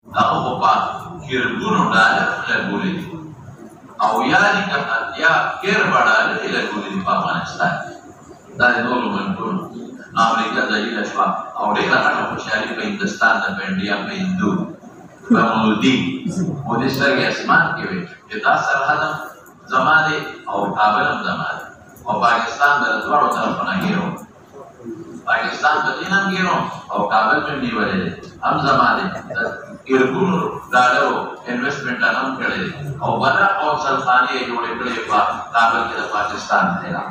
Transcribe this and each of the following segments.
Aku apa kirbuno dah laguli. Awalnya dia kirbada laguli di Afghanistan. Dari dulu menurun. Amerika jadi leswa. Awalnya kan aku cari ke Hindustan dan India ke Hindu. Bangladesh. Mudi segi asman kiri. Kita serhadam zamane atau kabelan zamane. Atau Pakistan dari luar utara penagiro. Pakistan berinan giro. Atau kabel mendi wale. Am zamane. Irgun dalam investment dalam kali. Atau mana konsel khani yang boleh beli pak kabel kita Pakistan era.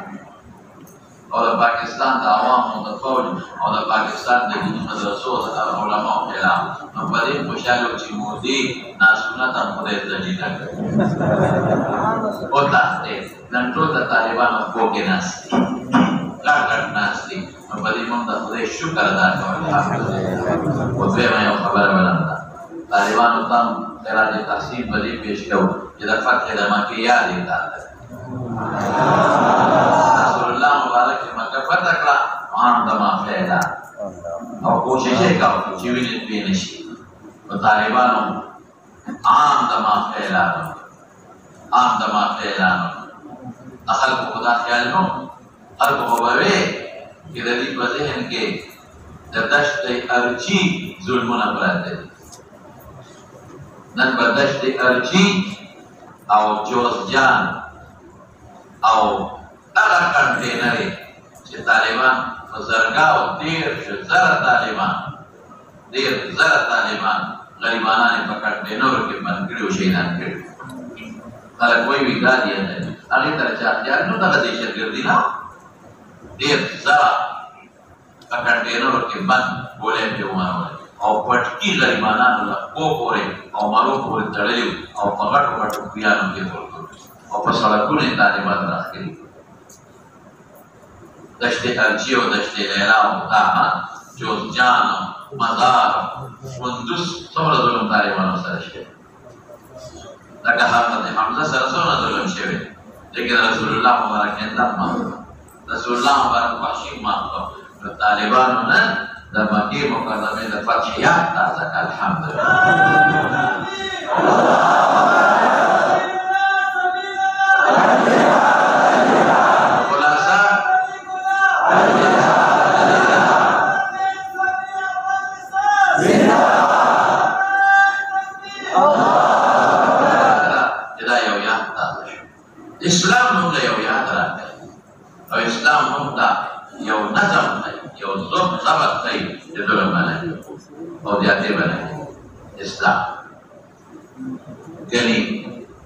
Atau Pakistan awam atau kaum atau Pakistan dengan madrasah atau ulama era. Nampaknya musyalul cimudi nasunat dan mulai terjadi. Otak dan terus Taliban berkoordinasi. Lakukan nasi. Nampaknya memang syukur dan alhamdulillah. Bukan yang kabar benar. Taliban utang telah ditaksir beri peşkev dapat kita makia di tanah. Rasulullah mubarak maka bertaklah anda mafela. Aku koshishai kau jiwin finish. Taliban anda mafela. Asal kuda khayal no, hal ko bawe kita di bazihan ke dadash te archi zulmuna berade. Dan berdasar di archi atau josjan atau arakan denari si Taliban berzargau dir zara Taliban garibanan yang pakai denor ke mandiri usian kiri kalau koi wiga dia tadi alih tercari itu tak ada isyat dina dir zara pakai denor ke mand boleh diumar atau pergi dari mana adalah kokore, atau malu kore terlalu, atau pagar piano gitu, atau pasal kuning tadi mana akhir. Dashti arjio, dashti lerau, utama, josjana, mazar, undus, semua dalam tadi mana sahaja. Daga Hamzah sarasona dalam syair. Jadi Rasulullah mubaraknya lama, Rasulullah mubarak washim mah, Taliban mana? Dan bagi mukadami dapat syiah tak alhamdulillah. Khulasa tidak ya Islam nunda ya terakhir. Islam nunda ya nazam yo zom sabat tay di dalam mana atau di hati mana Islam jadi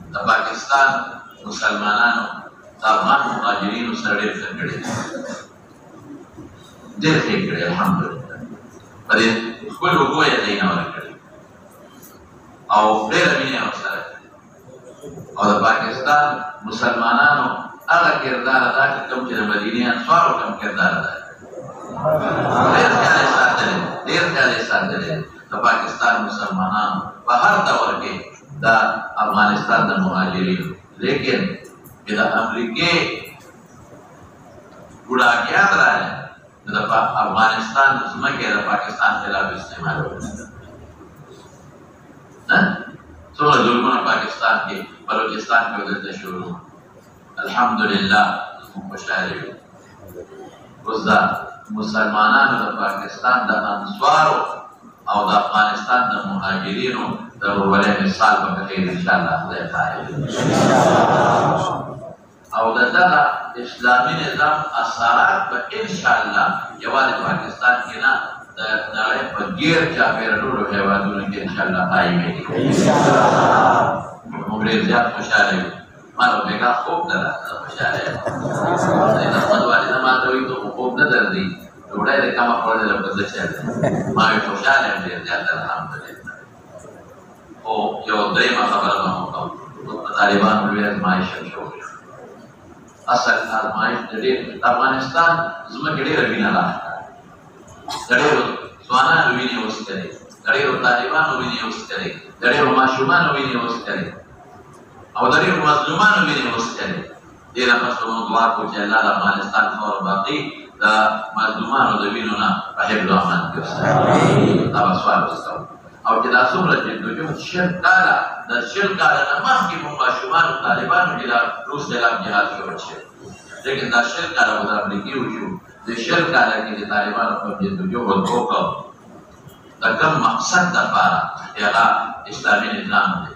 di Pakistan Musalmanan taman muhajirin usardir terkait jadi alhamdulillah pada kulo gue ya dina orang kali atau bela bini yang usar atau di Pakistan Musalmanan ada kirdar ada kem jadi Madinah suara kem kirdar ada Dir kali saja di Pakistan Musalmanan bahar tawarke dan Afghanistan dan muhajirin. Lekin kita Amerika budak yang terakhir di Afghanistan semua kita Pakistan telah istimewa. Semua dulu Pakistan ke Balochistan ke udah tersyukur. Alhamdulillah musyarif. Uzza Musalmanan di Pakistan dan Answaro atau di Afghanistan dan muhajirin dan berbagai misal berakhir insyaallah atau data Islami nizam asarat insyaallah jawab Pakistan kena dari pegir Jafar dulu jawab dulu insyaallah baik memberi siap musyarif malu mereka khub dah musyarif kita madwa di nama itu khub dah dari udah ada kamar kalau dalam kerja malu musyarif dia alhamdulillah oh yo terima kabar mau Taliban beliau maisha show asal maisha jadi Afghanistan semua kita lebih nalar dari suara lebih ni uskari dari Taliban lebih ni uskari dari Masyuman lebih ni uskari atau dari Mazluman lebih ni uskari dia dapat semua dua kucing Afghanistan और बाकी Mazluman lebih nuna rahib rahman kita tahu suara او چې دا څومره جدوجهد شل کاله د شل کاله نه مخکې مو ماشومانو طالبانو چې دا روس خلاف جهاد شروع شوی لیکن دا شل کاله به د امریکې وشو د شل کاله کې د طالبانو په جدوجهد وکړ د کوم مقصد دپاره چې هغه اسلامي نظام دی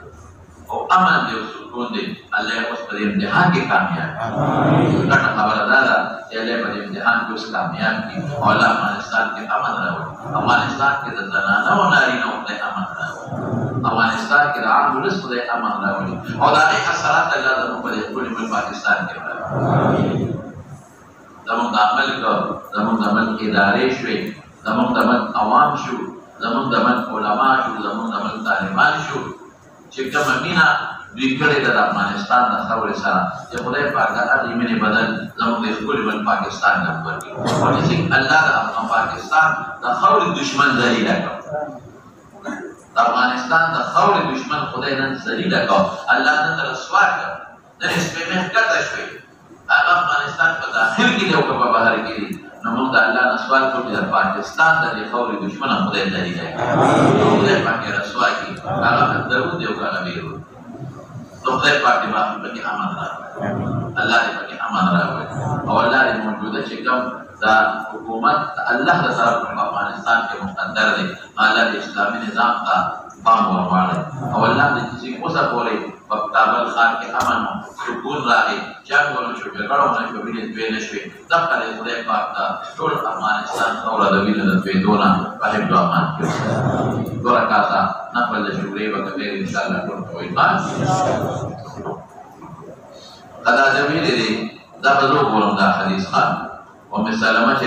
او امن دی او سکون دی الله یې اوس په دې امتحان کې کامیاب کړي ګټه خبره دا ده چې الله په دې امتحان کې اوس کامیاب کړي او الله افغانستان کې امن راوړي افغانستان کې د زنانه او نارینه خدای امن راوړي افغانستان کې د عام ولس خدای امن راوړي او د هغې اثرات الله زموږ په دې ټول ملک پاکستان کې راوړي زموږ د ملک ادارې شوې زموږ د ملک عوام شو زموږ د ملک علما شو زموږ د ملک طالبان شو چې کومه مینه دوی کړې ده د افغانستان د خاورې سره چې خدای پاک د هغې مینې بدل زموږ د ښکلي ملک پاکستان نه ورکړي او چې الله د پاکستان د خاورې دشمن ذلیله کړ د افغانستان د خاورې دشمن خدای نن ذلیله کړ الله نن رسوا کړ نن سپېمې ښکته شوې هغه افغانستان په داخل کې دی او که په بهر کې دی نو موږ د الله نه سوال کوو چې د پاکستان د دې خاورې دشمنه خدای ذلیله کړي خدای پاک یې رسوا کړي هغه درود دی او که هغه بیرود نو خدای پاک دې پکې امن راوړي الله دې پکې امن راوړي او الله دې موجوده چې کوم دا حکومت د الله د طرف په افغانستان کې مقدر دی الله دې اسلامي نظام ته پام ورواړي او الله دې چې اوسه پورې په کابل ښار کې امن سکون راغی جنګ ونه شو جګړه ونه شو وینې تویې نه شوې دغه دې خدای پاک ته ټول افغانستان خاوره د وینو د تویېدو نه په حفظ او امان کې وساتي 2 رکعاته نفل د شکرې به کوې انشاءالله ټول کوئ دا د ویلې دی دا به زه وګورم دا حدیث ښه ام سلمه چې